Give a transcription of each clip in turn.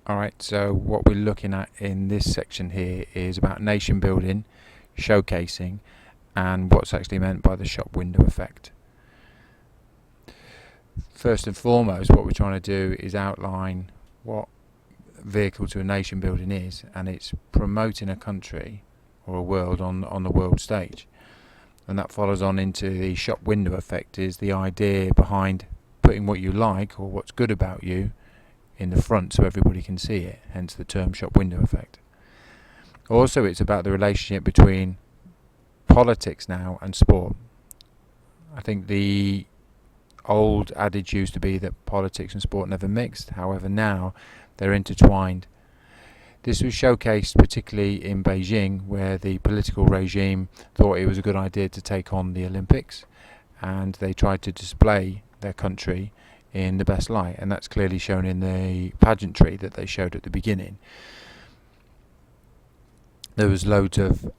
Alright, so what we're looking at in this section here is about nation building, showcasing, and what's actually meant by the shop window effect. First and foremost, what we're trying to do is outline what vehicle to a nation building is, and it's promoting a country or a world on the world stage. And that follows on into the shop window effect, is the idea behind putting what you like or what's good about you in the front so everybody can see it, hence the term shop window effect. Also, it's about the relationship between politics now and sport. I think the old adage used to be that politics and sport never mixed. However, now they're intertwined. This was showcased particularly in Beijing, where the political regime thought it was a good idea to take on the Olympics, and they tried to display their country in the best light, and that's clearly shown in the pageantry that they showed at the beginning. There was loads of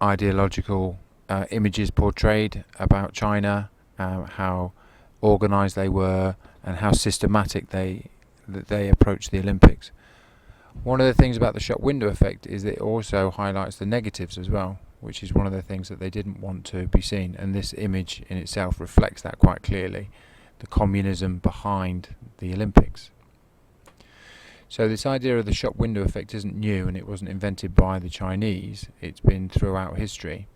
ideological images portrayed about China, how organised they were, and how systematic they approached the Olympics. One of the things about the shop window effect is that it also highlights the negatives as well, which is one of the things that they didn't want to be seen, and this image in itself reflects that quite clearly, the communism behind the Olympics. So this idea of the shop window effect isn't new, and it wasn't invented by the Chinese. It's been throughout history.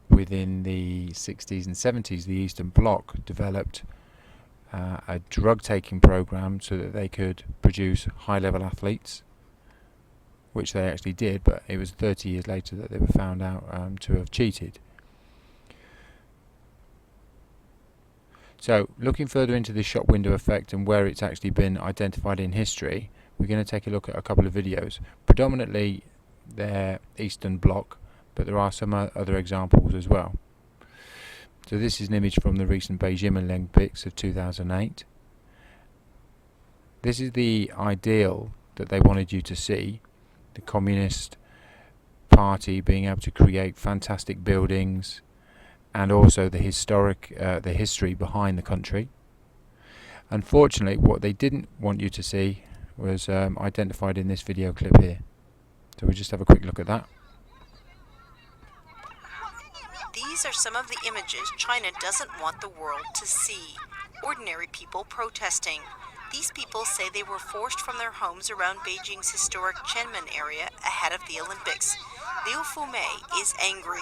Within the 60s and 70s, the Eastern Bloc developed a drug-taking program so that they could produce high-level athletes, which they actually did, but it was 30 years later that they were found out to have cheated. So, looking further into the shop window effect and where it's actually been identified in history, we're going to take a look at a couple of videos. Predominantly they're Eastern Bloc, but there are some other examples as well. So this is an image from the recent Beijing Olympics of 2008. This is the ideal that they wanted you to see, the Communist Party being able to create fantastic buildings, and also the history behind the country. Unfortunately, what they didn't want you to see was identified in this video clip here. So we'll just have a quick look at that. These are some of the images China doesn't want the world to see. Ordinary people protesting. These people say they were forced from their homes around Beijing's historic Tiananmen area ahead of the Olympics. Liu Fumei is angry.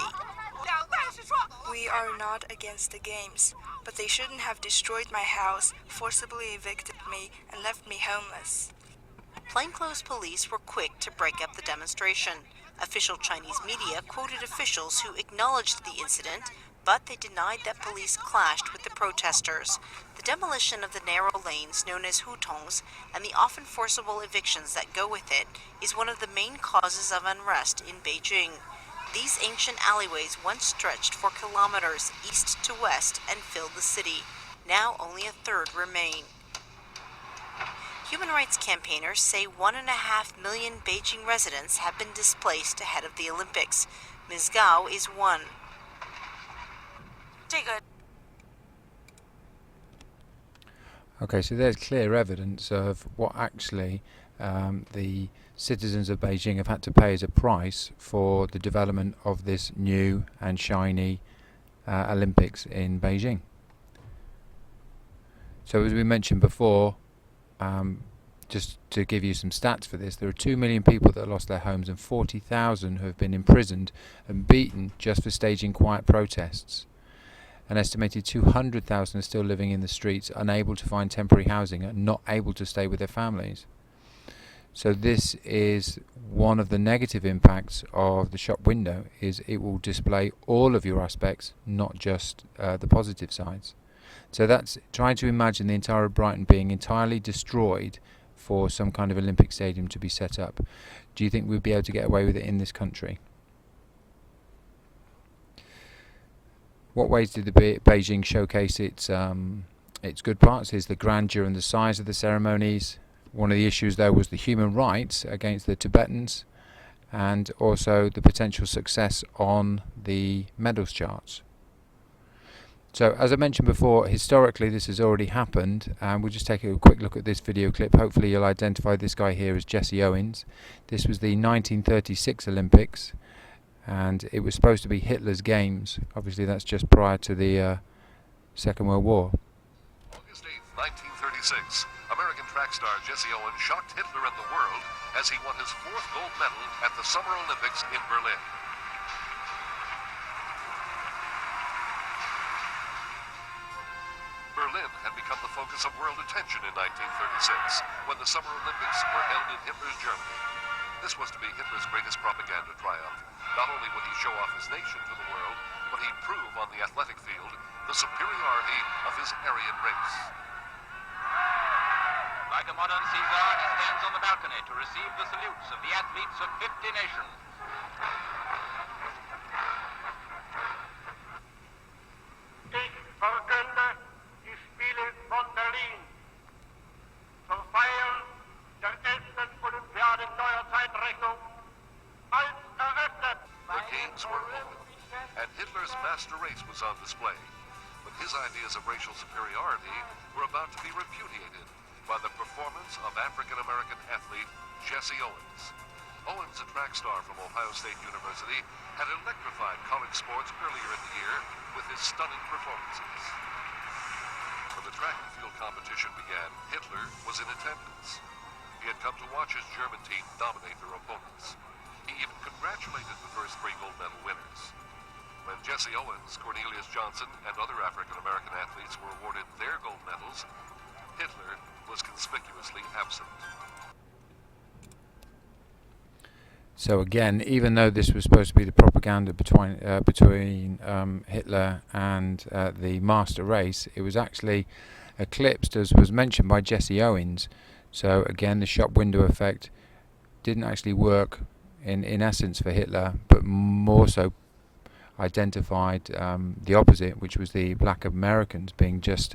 We are not against the games, but they shouldn't have destroyed my house, forcibly evicted me, and left me homeless. Plainclothes police were quick to break up the demonstration. Official Chinese media quoted officials who acknowledged the incident, but they denied that police clashed with the protesters. The demolition of the narrow lanes known as hutongs and the often forcible evictions that go with it is one of the main causes of unrest in Beijing. These ancient alleyways once stretched for kilometers east to west and filled the city. Now only a third remain. Human rights campaigners say 1.5 million Beijing residents have been displaced ahead of the Olympics. Ms. Gao is one. Okay, so there's clear evidence of what actually the citizens of Beijing have had to pay as a price for the development of this new and shiny Olympics in Beijing. So as we mentioned before, just to give you some stats for this, there are 2 million people that lost their homes and 40,000 who have been imprisoned and beaten just for staging quiet protests. An estimated 200,000 are still living in the streets, unable to find temporary housing and not able to stay with their families. So this is one of the negative impacts of the shop window, is it will display all of your aspects, not just the positive sides. So that's trying to imagine the entire of Brighton being entirely destroyed for some kind of Olympic stadium to be set up. Do you think we'd be able to get away with it in this country? What ways did the Beijing showcase its good parts? Is the grandeur and the size of the ceremonies. One of the issues though was the human rights against the Tibetans, and also the potential success on the medals charts. So as I mentioned before, historically this has already happened, and we'll just take a quick look at this video clip. Hopefully you'll identify this guy here as Jesse Owens. This was the 1936 Olympics, and it was supposed to be Hitler's games. Obviously that's just prior to the Second World War. August 8th, 1936, American track star Jesse Owens shocked Hitler and the world as he won his 4th gold medal at the Summer Olympics in Berlin. Berlin had become the focus of world attention in 1936, when the Summer Olympics were held in Hitler's Germany. This was to be Hitler's greatest propaganda triumph. Not only would he show off his nation to the world, but he'd prove on the athletic field the superiority of his Aryan race. Like a modern Caesar, he stands on the balcony to receive the salutes of the athletes of 50 nations. Ich verkünde die Spiele von Berlin zum Feiern der 11. Olympiade neuer Zeitrechnung als eröffnet. The games were open, and Hitler's master race was on display. But his ideas of racial superiority were about to be repudiated by the performance of African-American athlete Jesse Owens. Owens, a track star from Ohio State University, had electrified college sports earlier in the year with his stunning performances. When the track and field competition began, Hitler was in attendance. He had come to watch his German team dominate their opponents. He even congratulated the first 3 gold medal winners. When Jesse Owens, Cornelius Johnson, and other African-American athletes were awarded their gold medals, Hitler was conspicuously absent. So again, even though this was supposed to be the propaganda between Hitler and the master race, it was actually eclipsed, as was mentioned by Jesse Owens. So again, the shop window effect didn't actually work in essence for Hitler, but more so identified the opposite, which was the black Americans being just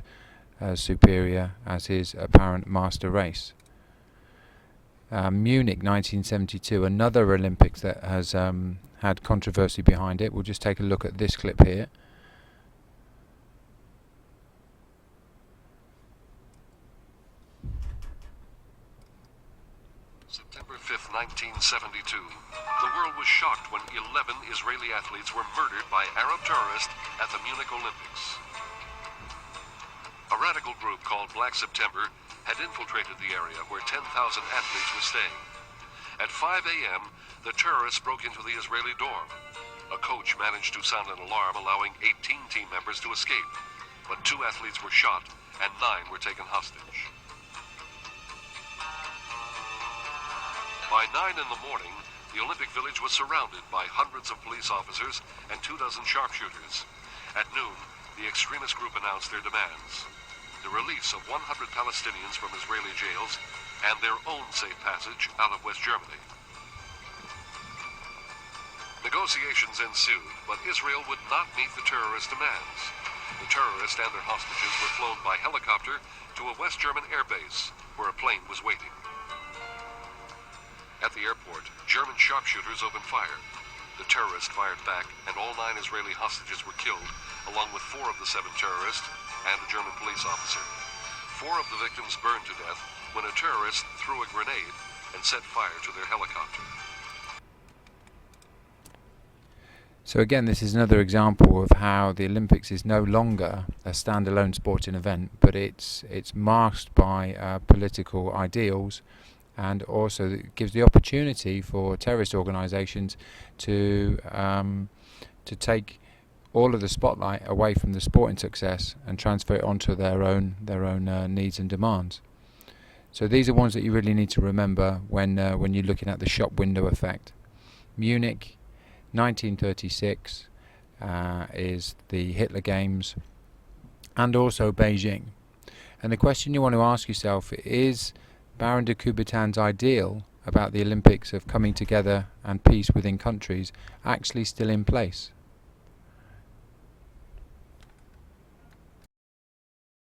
as superior as his apparent master race. Munich 1972, another Olympics that has had controversy behind it. We'll just take a look at this clip here. September 5th, 1972. The world was shocked when 11 Israeli athletes were murdered by Arab terrorists at the Munich Olympics. A radical group called Black September had infiltrated the area where 10,000 athletes were staying. At 5 a.m., the terrorists broke into the Israeli dorm. A coach managed to sound an alarm, allowing 18 team members to escape. But 2 athletes were shot and 9 were taken hostage. By 9 in the morning, the Olympic Village was surrounded by hundreds of police officers and 24 sharpshooters. At noon, the extremist group announced their demands: the release of 100 Palestinians from Israeli jails and their own safe passage out of West Germany. Negotiations ensued, but Israel would not meet the terrorist demands. The terrorists and their hostages were flown by helicopter to a West German airbase, where a plane was waiting. At the airport, German sharpshooters opened fire. The terrorists fired back, and all 9 Israeli hostages were killed, along with 4 of the 7 terrorists and a German police officer. 4 of the victims burned to death when a terrorist threw a grenade and set fire to their helicopter. So again, this is another example of how the Olympics is no longer a standalone sporting event, but it's masked by political ideals, and also it gives the opportunity for terrorist organisations to take all of the spotlight away from the sporting success and transfer it onto their own needs and demands. So these are ones that you really need to remember when you're looking at the shop window effect. Munich 1936 is the Hitler Games, and also Beijing. And the question you want to ask yourself is, Baron de Coubertin's ideal about the Olympics of coming together and peace within countries actually still in place?